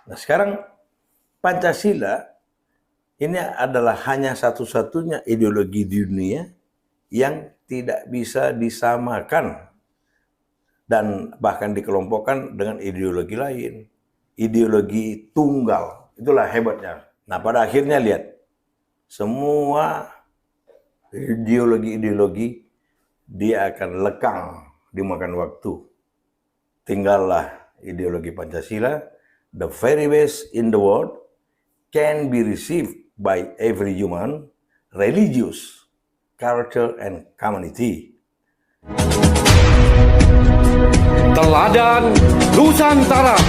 Nah sekarang Pancasila ini adalah hanya satu-satunya ideologi di dunia yang tidak bisa disamakan dan bahkan dikelompokkan dengan ideologi lain. Ideologi tunggal, itulah hebatnya. Nah pada akhirnya lihat, semua ideologi-ideologi dia akan lekang dimakan waktu. Tinggallah ideologi Pancasila, the very best in the world, can be received by every human, religious, culture, and community. Teladan Nusantara.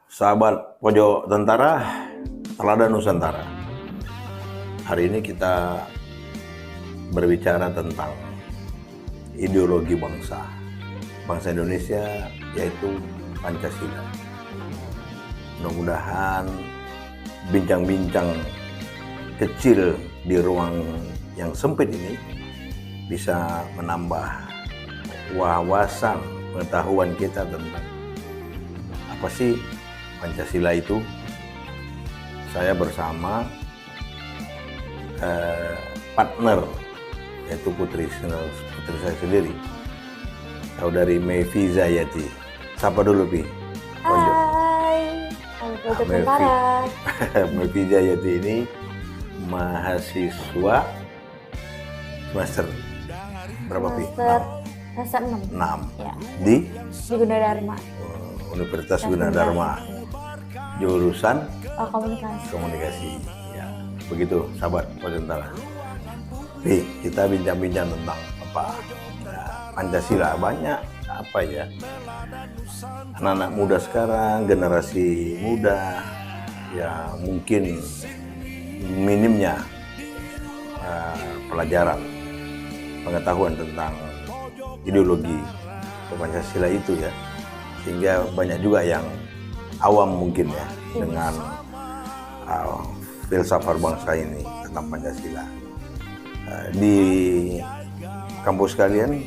Sahabat Pojok Tentara, Teladan Nusantara. Hari ini kita berbicara tentang ideologi bangsa Indonesia, yaitu Pancasila. Mudah-mudahan bincang-bincang kecil di ruang yang sempit ini bisa menambah wawasan pengetahuan kita tentang apa sih Pancasila itu. Saya bersama partner, yaitu putri saya sendiri, saudari Mevi Zayati. Sapa dulu, Pi. Hai, Pojok Tentara. Mevi Zayati ini mahasiswa semester berapa, Pi? Semester 6. 6. Ya. Di Gunadarma. Universitas Gunadarma. Jurusan Komunikasi. Ya, begitu sahabat Pojok Tentara. Pi, kita bincang-bincang tentang apa? Pancasila. Banyak apa ya? Anak-anak muda sekarang, generasi muda, ya mungkin minimnya pelajaran, pengetahuan tentang ideologi Pancasila itu ya, sehingga banyak juga yang awam mungkin ya dengan filsafat bangsa ini tentang Pancasila. Di kampus kalian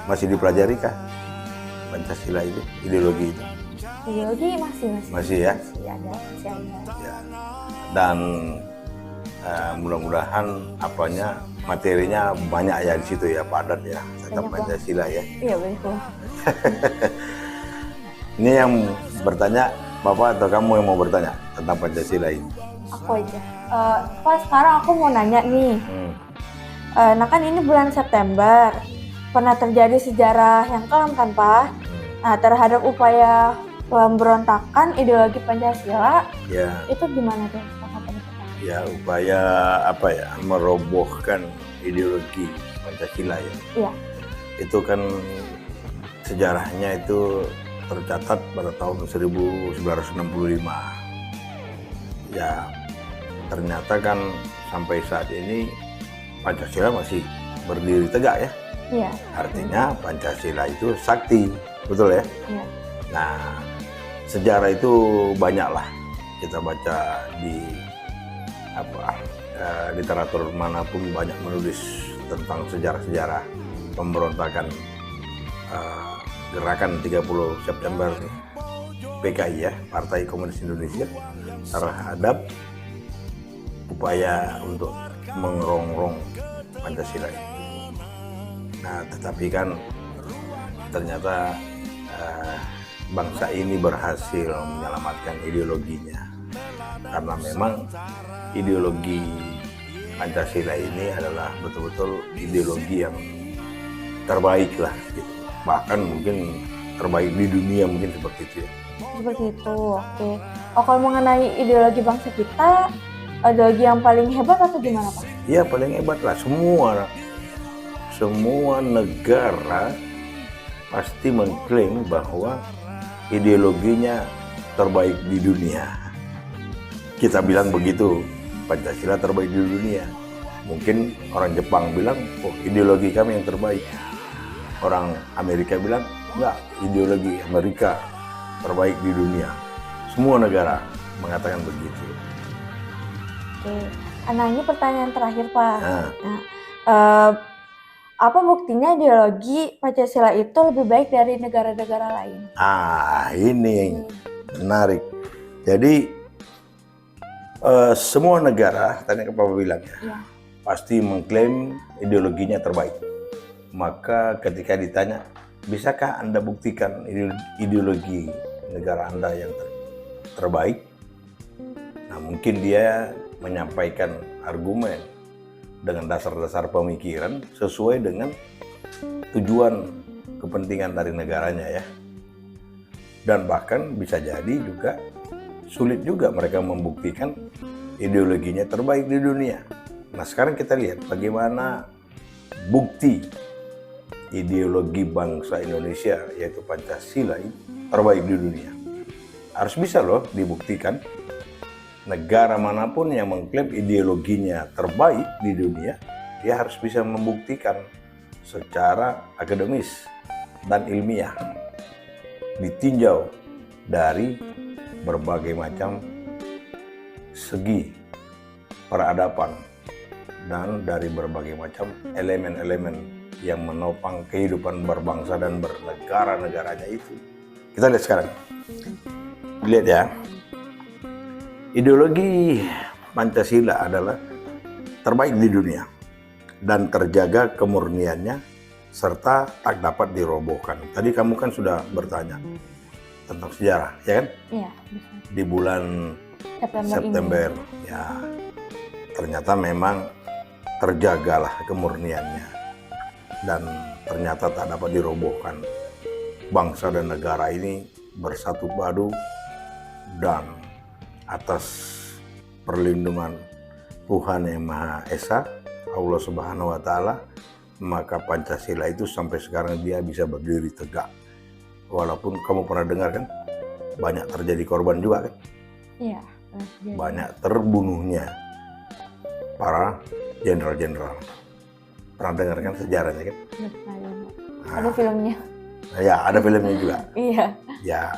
masih dipelajari kah Pancasila itu, ideologi itu? Ideologi Masih ya? Masih ada. Ya. Dan mudah-mudahan apanya materinya banyak ya di situ ya, padat ya tentang Pancasila ya. Iya betul. Ini yang bertanya Bapak atau kamu yang mau bertanya tentang Pancasila ini? Aku aja. Pak, sekarang aku mau nanya nih. Nah kan ini bulan September, pernah terjadi sejarah yang kelam kan Pak? Nah terhadap upaya pemberontakan ideologi Pancasila, Ya. Itu gimana tuh? Ya upaya apa ya, merobohkan ideologi Pancasila ya. Iya. Itu kan sejarahnya itu tercatat pada tahun 1965. Ya ternyata kan sampai saat ini Pancasila masih berdiri tegak ya. Iya. Artinya Pancasila itu sakti, betul ya? Iya. Nah, sejarah itu banyaklah kita baca di literatur manapun, banyak menulis tentang sejarah-sejarah pemberontakan gerakan 30 September PKI ya, Partai Komunis Indonesia, terhadap upaya untuk mengerongrong Pancasila itu. Nah, tetapi kan ternyata bangsa ini berhasil menyelamatkan ideologinya, karena memang ideologi Pancasila ini adalah betul-betul ideologi yang terbaik lah gitu. Bahkan mungkin terbaik di dunia, mungkin seperti itu ya. Seperti itu, oke. Oh, kalau mengenai ideologi bangsa kita, ideologi yang paling hebat atau gimana Pak? Iya paling hebat lah, semua negara pasti mengklaim bahwa ideologinya terbaik di dunia. Kita bilang begitu, Pancasila terbaik di dunia. Mungkin orang Jepang bilang, oh ideologi kami yang terbaik. Orang Amerika bilang, enggak, ideologi Amerika terbaik di dunia. Semua negara mengatakan begitu. Oke, nah ini pertanyaan terakhir Pak. Nah, apa buktinya ideologi Pancasila itu lebih baik dari negara-negara lain? Ini yang menarik. Jadi semua negara, tadi Papa bilang ya, pasti mengklaim ideologinya terbaik. Maka ketika ditanya, bisakah Anda buktikan ideologi negara Anda yang terbaik? Nah, mungkin dia menyampaikan argumen dengan dasar-dasar pemikiran sesuai dengan tujuan kepentingan dari negaranya ya. Dan bahkan bisa jadi juga sulit juga mereka membuktikan ideologinya terbaik di dunia. Nah, sekarang kita lihat bagaimana bukti ideologi bangsa Indonesia yaitu Pancasila ini terbaik di dunia. Harus bisa loh dibuktikan. Negara manapun yang mengklaim ideologinya terbaik di dunia, dia harus bisa membuktikan secara akademis dan ilmiah, ditinjau dari berbagai macam segi peradaban dan dari berbagai macam elemen-elemen yang menopang kehidupan berbangsa dan bernegara-negaranya itu. Kita lihat sekarang. Lihat ya. Ideologi Pancasila adalah terbaik di dunia dan terjaga kemurniannya serta tak dapat dirobohkan. Tadi kamu kan sudah bertanya tentang sejarah, ya kan? Iya, bisa. Di bulan September ya, ternyata memang terjagalah kemurniannya dan ternyata tak dapat dirobohkan. Bangsa dan negara ini bersatu padu dan atas perlindungan Tuhan Yang Maha Esa, Allah Subhanahu wa Ta'ala, maka Pancasila itu sampai sekarang dia bisa berdiri tegak. Walaupun kamu pernah dengar kan, banyak terjadi korban juga kan? Iya. Banyak terbunuhnya para jenderal-jenderal. Pernah dengar kan sejarahnya kan? Ada filmnya. Ya, ada filmnya juga. Iya. Ya,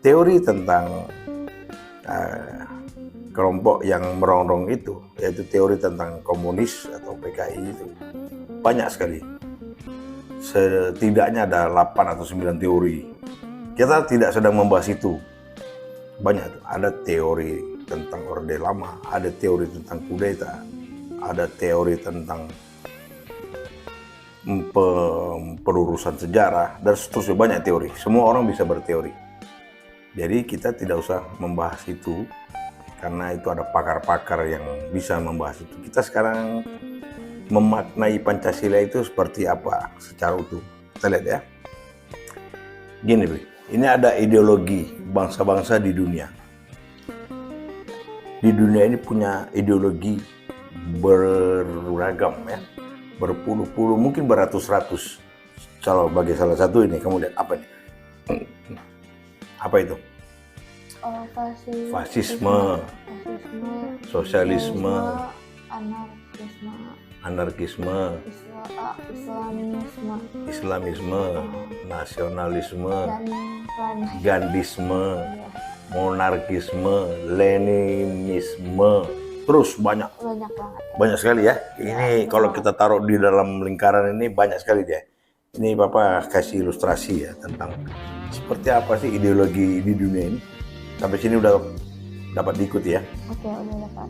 teori tentang kelompok yang merongrong itu, yaitu teori tentang komunis atau PKI itu banyak sekali. Setidaknya ada 8 atau 9 teori. Kita tidak sedang membahas itu. Banyak tuh. Ada teori tentang Orde Lama, ada teori tentang kudeta, ada teori tentang pelurusan sejarah, dan seterusnya. Banyak teori. Semua orang bisa berteori. Jadi kita tidak usah membahas itu, karena itu ada pakar-pakar yang bisa membahas itu. Kita sekarang memaknai Pancasila itu seperti apa secara utuh. Kita lihat ya. Gini, ini ada ideologi bangsa-bangsa di dunia. Di dunia ini punya ideologi beragam ya. Berpuluh-puluh, mungkin beratus-ratus. Kalau bagi salah satu ini, kamu lihat apa nih? Apa itu? Fasisme, sosialisme, anarkisme, Islamisme, nasionalisme, Gandhisme, monarkisme, Leninisme, terus banyak sekali ya. Ini kalau kita taruh di dalam lingkaran ini banyak sekali dia. Ini Papa kasih ilustrasi ya tentang seperti apa sih ideologi di dunia ini. Sampai sini udah dapat diikuti ya? Oke, udah dapat.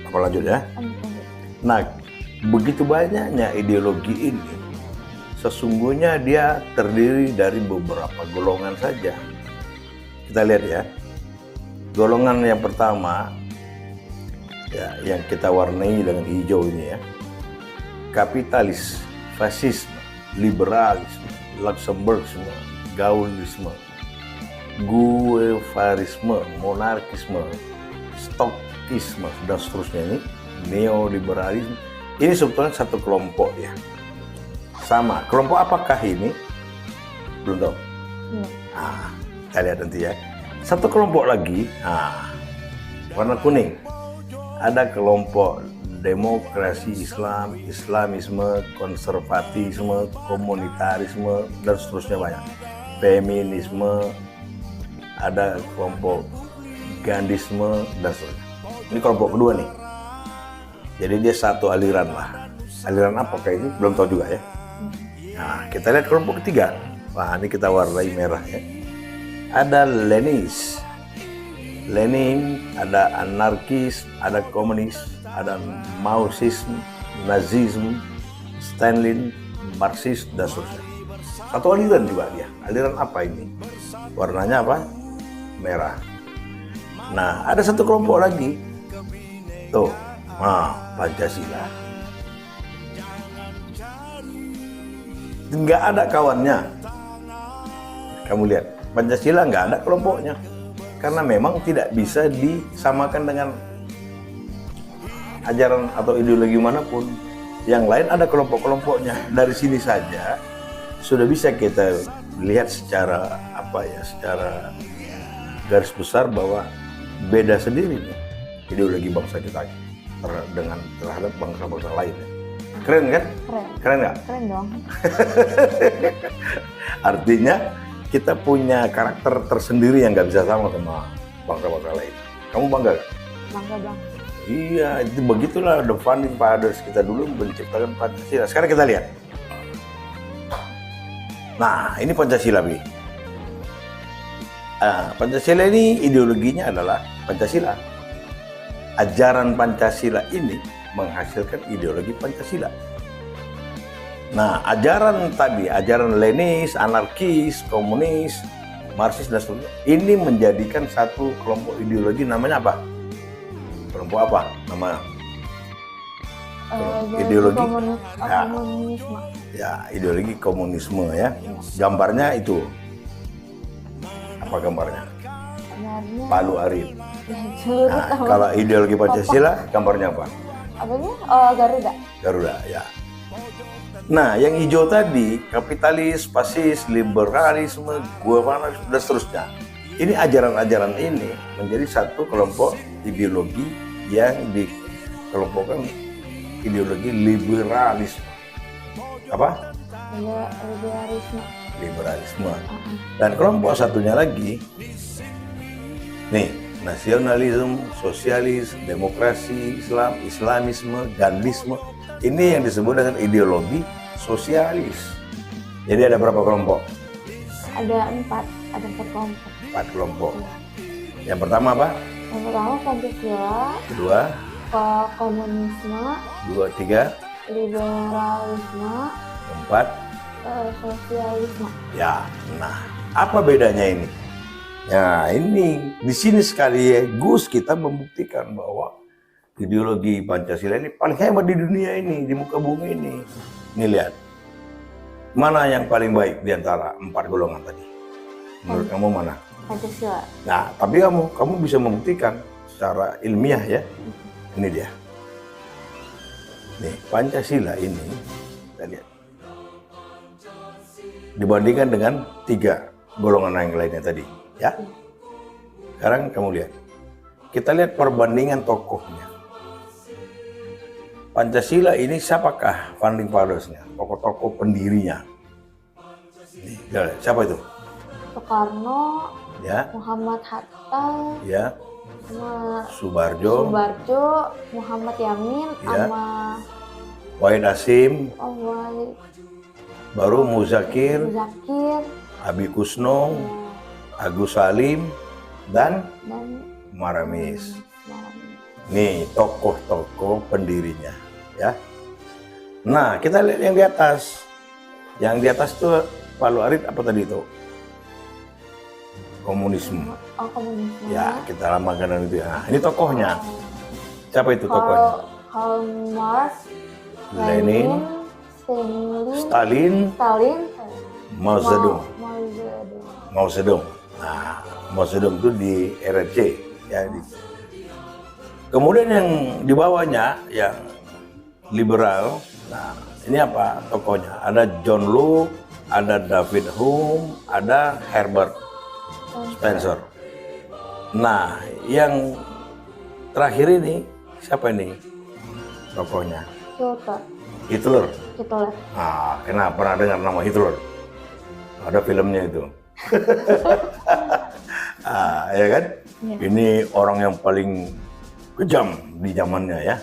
Apa lanjut ya? Nah, begitu banyaknya ideologi ini, sesungguhnya dia terdiri dari beberapa golongan saja. Kita lihat ya. Golongan yang pertama, ya, yang kita warnai dengan hijau ini ya. Kapitalis, fasisme, liberalisme, Luxemburgisme, Gaullisme, Guevarisme, monarkisme, stokisme, dan seterusnya. Ini neoliberalisme. Ini sebetulnya satu kelompok ya. Sama. Kelompok apakah ini? Belum tahu. Kita lihat nanti ya. Satu kelompok lagi, warna kuning. Ada kelompok demokrasi Islam, Islamisme, konservatisme, komunitarisme, dan seterusnya banyak. Feminisme, ada kelompok Gandhisme, dan seterusnya. Ini kelompok kedua nih. Jadi dia satu aliran lah. Aliran apakah ini? Belum tahu juga ya. Nah, kita lihat kelompok ketiga. Wah, ini kita warnai merah ya. Ada Lenis, Lenin, ada anarkis, ada komunis, ada Maoisme, Nazisme, Stalin, Marxis, dan seterusnya. Satu aliran juga dia. Aliran apa ini? Warnanya apa? Merah. Nah, ada satu kelompok lagi. Tuh, Pancasila. Nggak ada kawannya. Kamu lihat, Pancasila nggak ada kelompoknya. Karena memang tidak bisa disamakan dengan ajaran atau ideologi manapun. Yang lain ada kelompok-kelompoknya. Dari sini saja sudah bisa kita lihat secara secara garis besar bahwa beda sendiri nih ideologi bangsa kita terhadap bangsa-bangsa lainnya. Keren kan? Keren. Keren nggak? Keren dong. Artinya kita punya karakter tersendiri yang nggak bisa sama bangsa-bangsa lain. Kamu bangga gak? Bangga bang. Iya, itu begitulah the founding fathers kita dulu menciptakan Pancasila. Sekarang kita lihat. Nah, ini Pancasila, Bi. Pancasila ini ideologinya adalah Pancasila. Ajaran Pancasila ini menghasilkan ideologi Pancasila. Nah, ajaran tadi, ajaran Lenis, anarkis, komunis, Marxis, dan seterusnya, ini menjadikan satu kelompok ideologi namanya apa? Kelompok apa? Nama ideologi komunisme. Ya, ideologi komunisme ya. Gambarnya itu. Apa gambarnya? Gambarnya Palu Arit. seluruh Nah, tahun. kalau ideologi Pancasila gambarnya apa? Apanya? Oh, Garuda. Garuda, ya. Nah, yang hijau tadi kapitalis, fasis, liberalisme, guevara, dan seterusnya. Ini ajaran-ajaran ini menjadi satu kelompok ideologi yang dikelompokkan ideologi liberalisme. Apa? Liberalisme. Liberalisme. Dan kelompok satunya lagi, nih, nasionalisme, sosialis, demokrasi, Islam, Islamisme, Gandhisme. Ini yang disebut dengan ideologi sosialis. Jadi ada berapa kelompok? Ada empat kelompok. 4 kelompok. Yang pertama apa? Yang pertama Pancasila, Kedua, komunisme, 2, 3, liberalisme, 4. sosialisme. Ya, nah, apa bedanya ini? Nah, ini di sini sekali Gus kita membuktikan bahwa ideologi Pancasila ini paling hebat di dunia ini, di muka bumi ini. Ini lihat, mana yang paling baik di antara 4 golongan tadi? Menurut kamu mana? Pancasila. Nah, tapi kamu bisa membuktikan secara ilmiah ya. Ini dia. Nih, Pancasila ini, kita lihat. Dibandingkan dengan 3 golongan yang lainnya tadi, ya. Sekarang kamu lihat. Kita lihat perbandingan tokohnya. Pancasila ini siapakah founding fathers-nya? Tokoh-tokoh pendirinya. Nih, lihat, siapa itu? Soekarno, Ya, Muhammad Hatta, ya, sama Subarjo, Muhammad Yamin, Ya. sama Wahid Hasim, Wahid baru Muzakir, Zakir, Abi Kusno, Agus Salim, dan dan Maramis. Marami. Nih tokoh-tokoh pendirinya, ya. Nah, kita lihat yang di atas. Yang di atas itu Palu Arit apa tadi itu? Komunisme. Oh, komunisme. Ya, kita lamakan itu ya. Nah, ini tokohnya. Siapa itu tokohnya? Karl Marx, Lenin, Stalin, Mao Zedong. Mao Zedong. Nah, Mao Zedong itu di RRC, ya. Kemudian yang di bawahnya yang liberal. Nah, ini apa tokohnya? Ada John Locke, ada David Hume, ada Herbert Spencer. Nah, yang terakhir ini siapa ini tokohnya? Hitler. Ah, kenapa pernah dengar nama Hitler? Ada filmnya itu. Ya kan? Ya. Ini orang yang paling kejam di zamannya ya.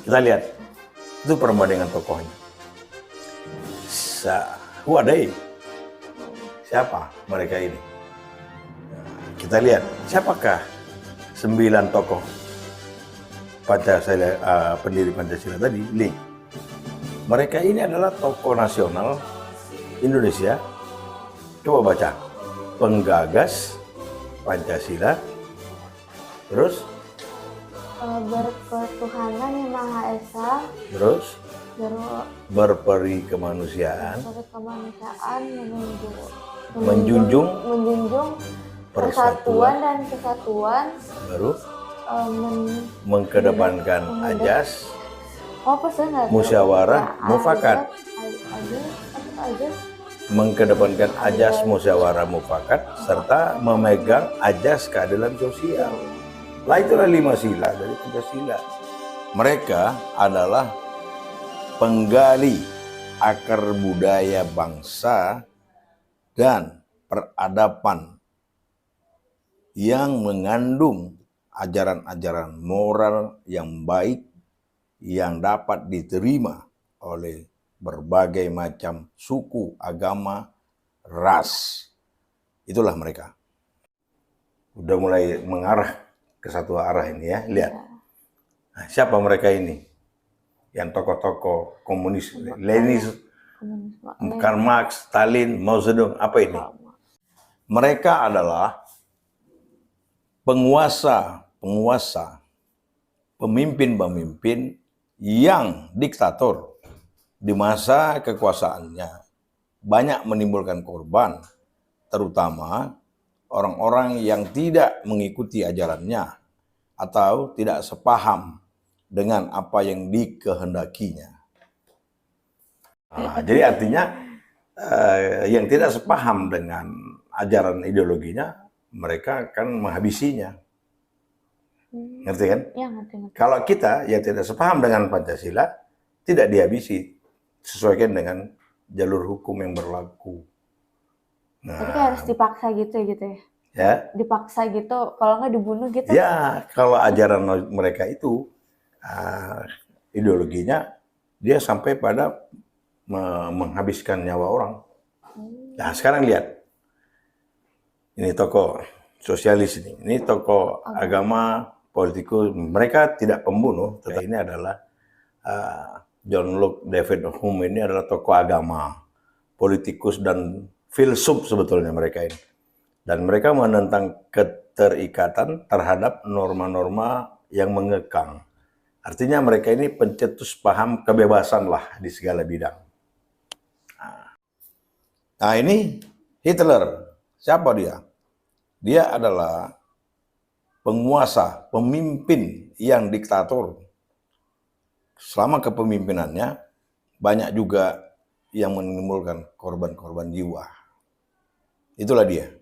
Kita lihat itu perbandingan tokohnya. who are they? Siapa mereka ini? Kita lihat, siapakah 9 tokoh Pancasila, pendiri Pancasila tadi? Lihat. Mereka ini adalah tokoh nasional Indonesia. Coba baca. Penggagas Pancasila, terus berketuhanan yang Maha Esa, terus berperi kemanusiaan, menjunjung persatuan dan kesatuan, baru mengkedepankan ajas musyawarah mufakat, mengkedepankan ajas musyawarah mufakat serta memegang ajas keadilan sosial. Lah itulah 5 sila dari Pancasila. Mereka adalah penggali akar budaya bangsa dan peradaban yang mengandung ajaran-ajaran moral yang baik yang dapat diterima oleh berbagai macam suku, agama, ras. Itulah mereka. Udah mulai mengarah ke satu arah ini ya, lihat. Nah, siapa mereka ini? Yang tokoh-tokoh komunis, Lenin, Karl Marx, Stalin, Mao Zedong, apa ini? Mereka adalah penguasa, pemimpin-pemimpin yang diktator di masa kekuasaannya banyak menimbulkan korban, terutama orang-orang yang tidak mengikuti ajarannya atau tidak sepaham dengan apa yang dikehendakinya. Jadi artinya yang tidak sepaham dengan ajaran ideologinya, mereka akan menghabisinya. Ngerti kan? Ya, ngerti. Kalau kita yang tidak sepaham dengan Pancasila, tidak dihabisi, sesuaikan dengan jalur hukum yang berlaku. Nah, tapi harus dipaksa gitu ya? Ya. Dipaksa gitu, kalau nggak dibunuh gitu? Ya, kalau ajaran mereka itu, ideologinya, dia sampai pada menghabiskan nyawa orang. Nah, sekarang lihat. Ini tokoh sosialis ini tokoh agama, politikus. Mereka tidak pembunuh, tetapi ini adalah John Locke, David Hume ini adalah tokoh agama, politikus dan filsuf sebetulnya mereka ini. Dan mereka menentang keterikatan terhadap norma-norma yang mengekang. Artinya mereka ini pencetus paham kebebasan lah di segala bidang. Nah ini Hitler, siapa dia? Dia adalah penguasa, pemimpin yang diktator. Selama kepemimpinannya, banyak juga yang menimbulkan korban-korban jiwa. Itulah dia.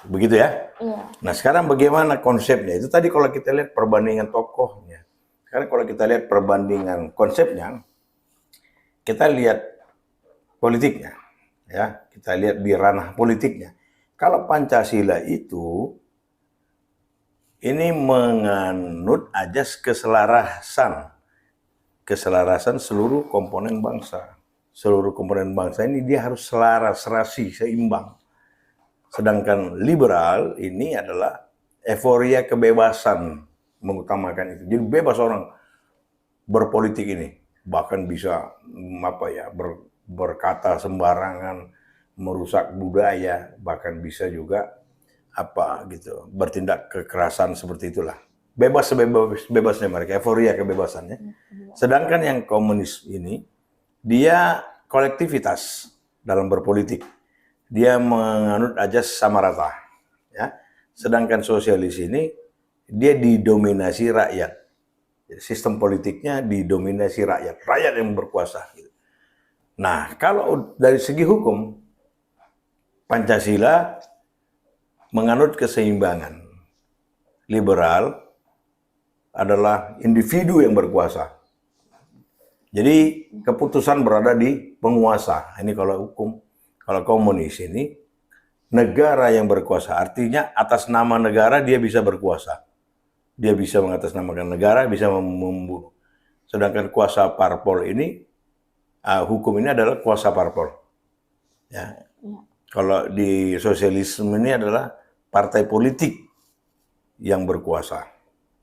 Begitu ya? Iya. Nah sekarang bagaimana konsepnya? Itu tadi kalau kita lihat perbandingan tokohnya. Sekarang kalau kita lihat perbandingan konsepnya, kita lihat politiknya. Ya, kita lihat di ranah politiknya. Kalau Pancasila itu, ini menganut ajas keselarasan seluruh komponen bangsa. Seluruh komponen bangsa ini dia harus selaras, serasi, seimbang. Sedangkan liberal ini adalah euforia kebebasan, mengutamakan itu. Jadi bebas orang berpolitik ini, bahkan bisa berkata sembarangan, merusak budaya, bahkan bisa juga bertindak kekerasan seperti itulah. Bebas sebebas-bebasnya mereka, euforia kebebasannya. Sedangkan yang komunis ini, dia kolektivitas dalam berpolitik. Dia menganut ajas sama rata. Ya. Sedangkan sosialis ini, dia didominasi rakyat. Sistem politiknya didominasi rakyat. Rakyat yang berkuasa. Nah, kalau dari segi hukum, Pancasila menganut keseimbangan. Liberal adalah individu yang berkuasa. Jadi keputusan berada di penguasa. Ini kalau hukum. Kalau komunis ini, negara yang berkuasa. Artinya atas nama negara dia bisa berkuasa. Dia bisa mengatasnamakan negara, bisa membunuh. Sedangkan kuasa parpol ini hukum ini adalah kuasa parpol. Ya. Ya. Kalau di sosialisme ini adalah partai politik yang berkuasa.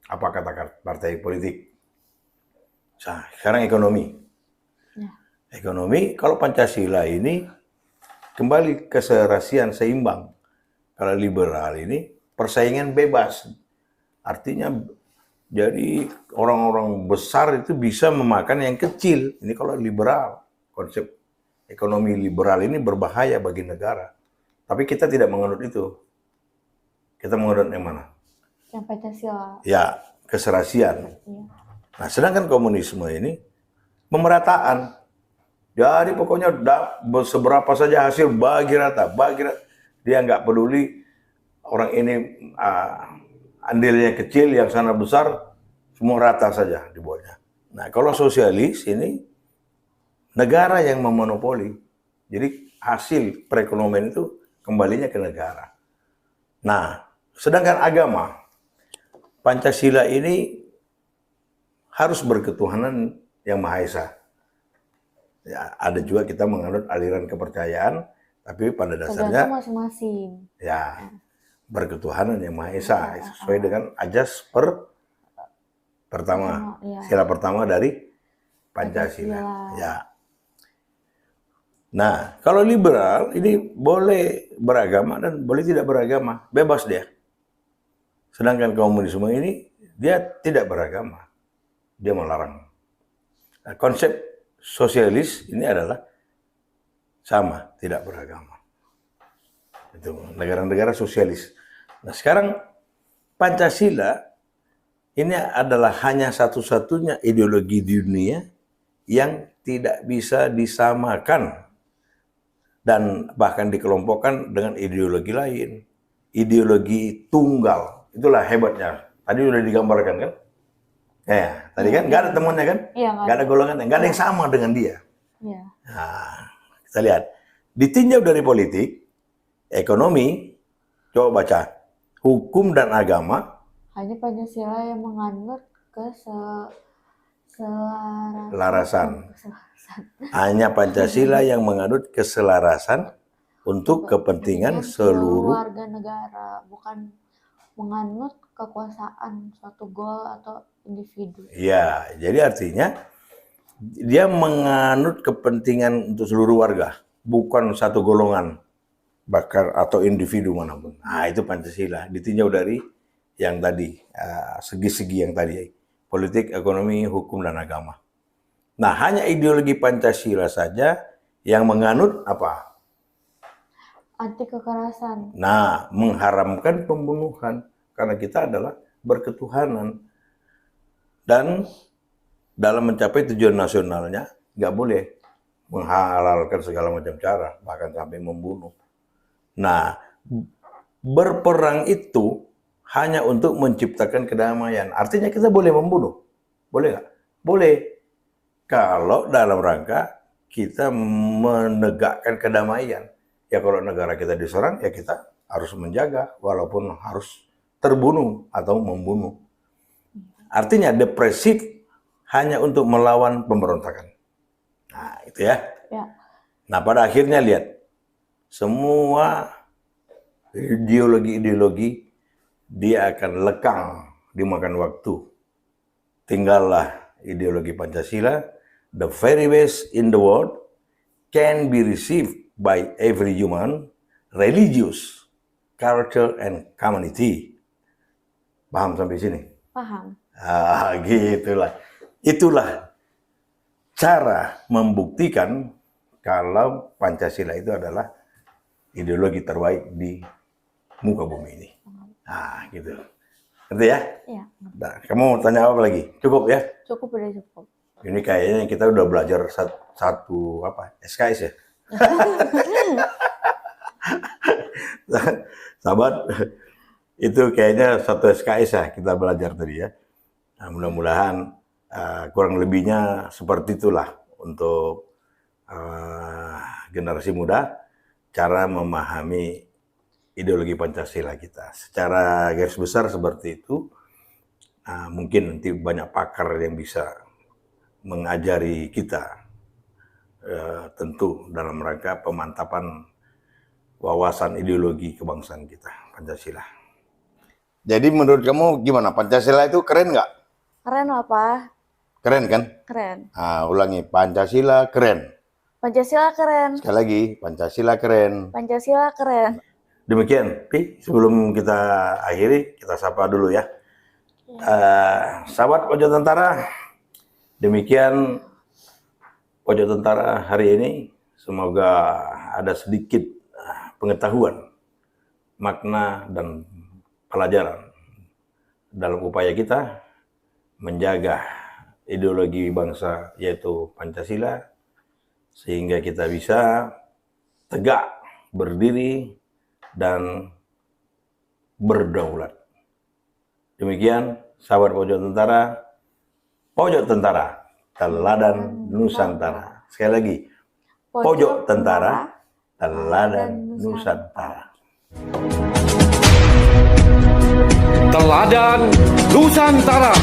Apa kata partai politik? Nah, sekarang ekonomi. Ya. Ekonomi, kalau Pancasila ini kembali keserasian seimbang. Kalau liberal ini persaingan bebas. Artinya jadi orang-orang besar itu bisa memakan yang kecil. Ini kalau liberal. Konsep ekonomi liberal ini berbahaya bagi negara. Tapi kita tidak menganut itu. Kita menganut yang mana? Yang Pancasila. Ya, keserasian. Ya. Nah, sedangkan komunisme ini pemerataan. Jadi pokoknya seberapa saja hasil bagi rata. Dia nggak peduli orang ini andilnya kecil, yang sana besar, semua rata saja dibuatnya. Nah, kalau sosialis ini negara yang memonopoli. Jadi hasil perekonomian itu kembalinya ke negara. Nah, sedangkan agama, Pancasila ini harus berketuhanan yang Maha Esa. Ya, ada juga kita menganut aliran kepercayaan, tapi pada dasarnya Tergantung masing-masing. ya berketuhanan yang Maha Esa sesuai dengan ajas pertama, Ya. sila pertama dari Pancasila. Ya. Nah, kalau liberal ini boleh beragama dan boleh tidak beragama, bebas dia. Sedangkan komunisme ini dia tidak beragama, dia melarang. Nah, konsep sosialis ini adalah sama, tidak beragama. Itu negara-negara sosialis. Nah, sekarang Pancasila ini adalah hanya satu-satunya ideologi di dunia yang tidak bisa disamakan dan bahkan dikelompokkan dengan ideologi lain. Ideologi tunggal. Itulah hebatnya. Tadi udah digambarkan kan? Ya, tadi kan nggak ada temannya kan? Iya, Nggak ada golongannya, nggak ada yang sama dengan dia. Iya. Nah, kita lihat. Ditinjau dari politik, ekonomi, coba baca. Hukum dan agama, Hanya Pancasila yang menganut Keselarasan. Hanya Pancasila yang menganut keselarasan untuk kepentingan seluruh. warga negara, bukan menganut kekuasaan suatu gol atau individu. Ya, jadi artinya dia menganut kepentingan untuk seluruh warga, bukan satu golongan bakar atau individu manapun. Nah, itu Pancasila ditinjau dari yang tadi, segi-segi yang tadi, politik, ekonomi, hukum, dan agama. Nah, hanya ideologi Pancasila saja yang menganut apa? Anti kekerasan. Nah, mengharamkan pembunuhan karena kita adalah berketuhanan. Dan dalam mencapai tujuan nasionalnya nggak boleh menghalalkan segala macam cara, bahkan sampai membunuh. Nah, berperang itu hanya untuk menciptakan kedamaian. Artinya kita boleh membunuh, boleh nggak? Boleh. Kalau dalam rangka kita menegakkan kedamaian. Ya kalau negara kita diserang, ya kita harus menjaga, walaupun harus terbunuh atau membunuh. Artinya depresif hanya untuk melawan pemberontakan. Nah, itu ya. Ya. Nah, pada akhirnya lihat, semua ideologi-ideologi dia akan lekang dimakan waktu. Tinggallah ideologi Pancasila, the very best in the world, can be received by every human, religious, culture, and community. Paham sampai sini? Paham. Gitulah. Itulah cara membuktikan kalau Pancasila itu adalah ideologi terbaik di muka bumi ini. Nah, gitu. Ngerti ya? Iya. Nah, kamu mau tanya apa lagi? Cukup ya? Cukup, udah cukup. Ini kayaknya kita udah belajar satu apa? SKS ya? Sahabat, itu kayaknya satu SKS ya kita belajar tadi ya. Nah, mudah-mudahan kurang lebihnya seperti itulah untuk generasi muda cara memahami ideologi Pancasila kita. Secara garis besar seperti itu. Mungkin nanti banyak pakar yang bisa mengajari kita tentu dalam rangka pemantapan wawasan ideologi kebangsaan kita, Pancasila. Jadi menurut kamu gimana? Pancasila itu keren nggak? Keren lah, Pak. Keren kan? Keren. Nah, ulangi, Pancasila keren. Pancasila keren. Sekali lagi, Pancasila keren. Pancasila keren. Demikian, Pi, sebelum kita akhiri, kita sapa dulu ya. Sahabat Pojok Tentara, demikian Pojok Tentara hari ini. Semoga ada sedikit pengetahuan, makna, dan pelajaran dalam upaya kita menjaga ideologi bangsa yaitu Pancasila, sehingga kita bisa tegak berdiri dan berdaulat. Demikian sahabat Pojok Tentara, teladan Nusantara. Sekali lagi, Pojok Tentara, teladan Nusantara. Teladan Nusantara.